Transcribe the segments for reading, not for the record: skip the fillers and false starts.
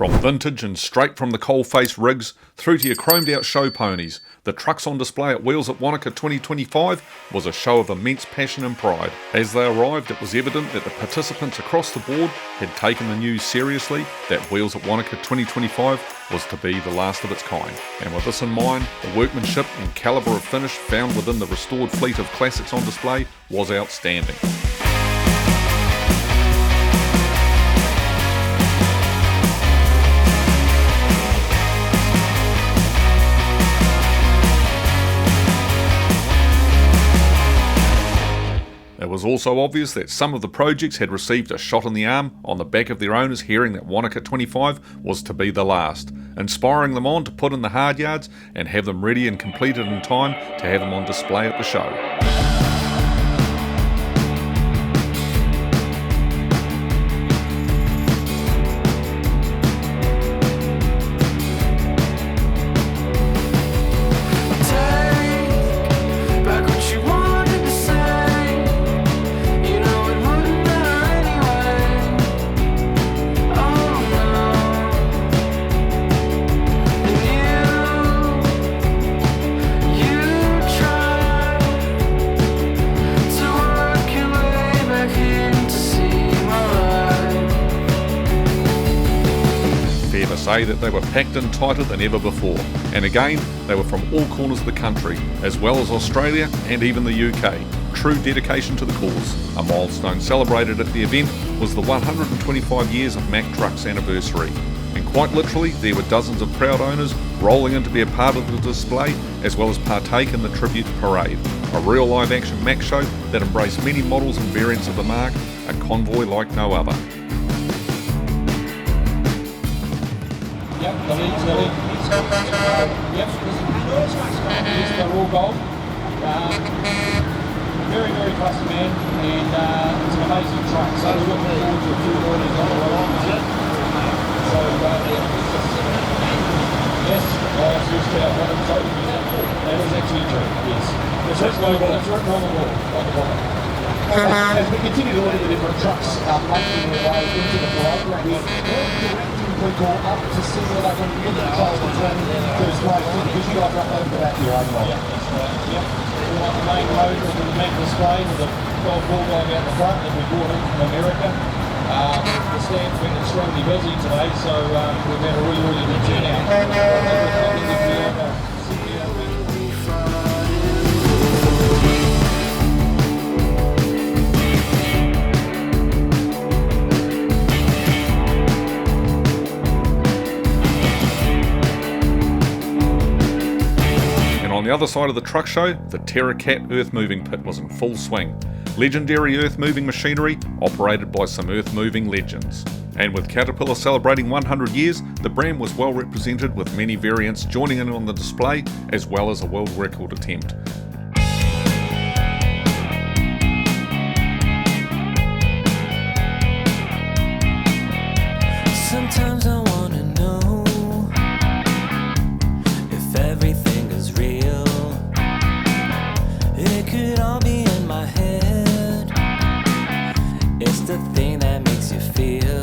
From vintage and straight from the coal-face rigs through to your chromed-out show ponies, the trucks on display at Wheels at Wānaka 2025 was a show of immense passion and pride. As they arrived, it was evident that the participants across the board had taken the news seriously that Wheels at Wānaka 2025 was to be the last of its kind. And with this in mind, the workmanship and calibre of finish found within the restored fleet of classics on display was outstanding. It was also obvious that some of the projects had received a shot in the arm on the back of their owners hearing that Wānaka 25 was to be the last, inspiring them on to put in the hard yards and have them ready and completed in time to have them on display at the show. Say that they were packed in tighter than ever before, and again they were from all corners of the country as well as Australia and even the UK. True dedication to the cause. A milestone celebrated at the event was the 125 years of Mack Trucks anniversary, and quite literally there were dozens of proud owners rolling in to be a part of the display as well as partake in the tribute parade. A real live action Mack show that embraced many models and variants of the marque, a convoy like no other. Yep, the leads. Yep, these are all gold. Very, very custom man, and it's an amazing truck. So we're looking forward to a few orders on the way on with it. So, yes, I seriously have one of the tokens. That is actually true, yes. It's written on the wall, like a bottom. As we continue to look at the different trucks making their way into the parade, we're directing people up to see where they can get the close to turn to display because you guys are up over the back of your own way. Yeah, that's right. Yep. We want the main motor of the Mack display with the gold bulldog out the front that we brought in from America. The stand's been extremely busy today, so we've had a really good turnout. On the other side of the truck show, the Terra Cat Earthmoving pit was in full swing. Legendary earth-moving machinery operated by some earth-moving legends. And with Caterpillar celebrating 100 years, the brand was well represented with many variants joining in on the display as well as a world record attempt. Sometimes I want to know if everything is real. It could all be in my head. It's the thing that makes you feel.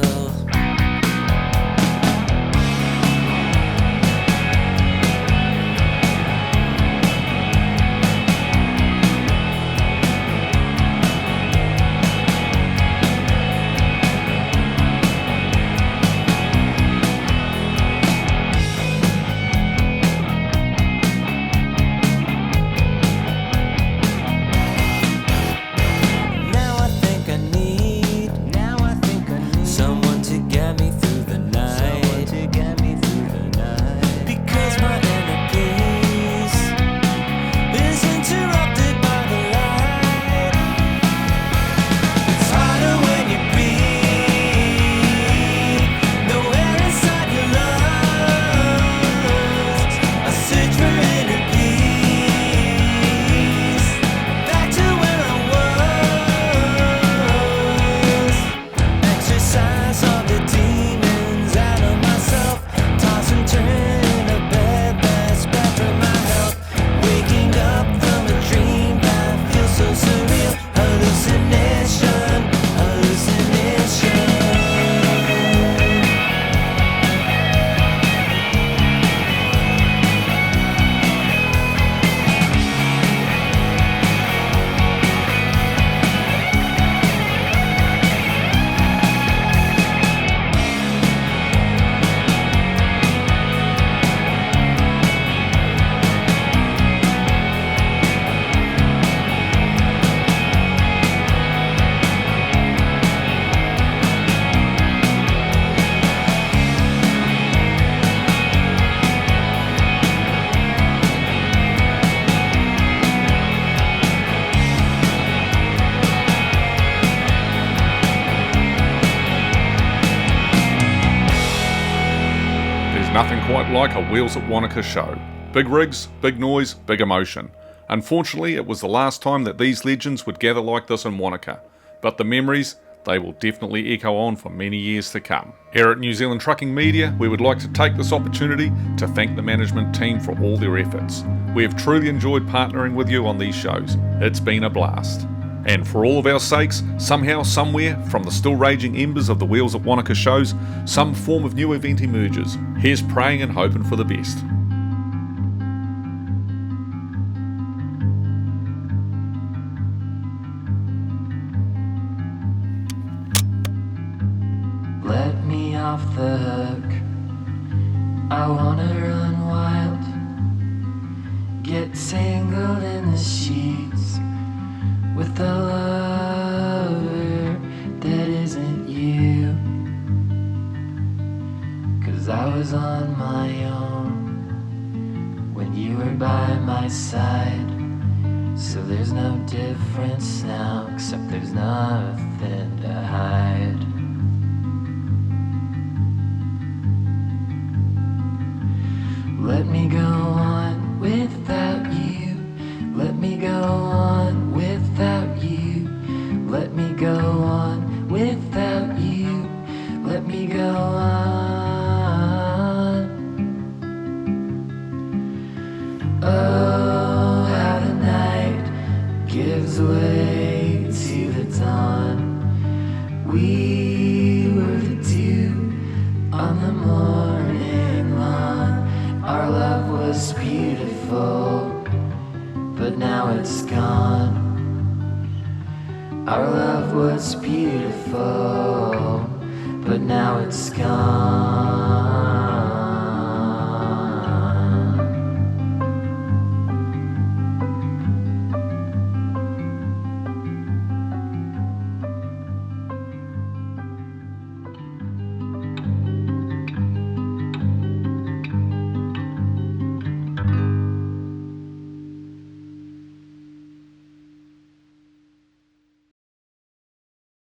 There's nothing quite like a Wheels at Wānaka show. Big rigs, big noise, big emotion. Unfortunately, it was the last time that these legends would gather like this in Wanaka, but the memories, they will definitely echo on for many years to come. Here at New Zealand Trucking Media, we would like to take this opportunity to thank the management team for all their efforts. We have truly enjoyed partnering with you on these shows. It's been a blast. And for all of our sakes, somehow, somewhere, from the still raging embers of the Wheels at Wanaka shows, some form of new event emerges. Here's praying and hoping for the best. Let me off the hook. I wanna run wild. Get tangled in the sheets with a lover that isn't you. 'Cause I was on my own when you were by my side. So there's no difference now, except there's nothing to hide. Let me go on without you. Let me go on without you. Let me go on without you. Let me go on. Oh, how the night gives way to the dawn. We were the dew on the morning lawn. Our love was beautiful, but now it's gone. Our love was beautiful, but now it's gone.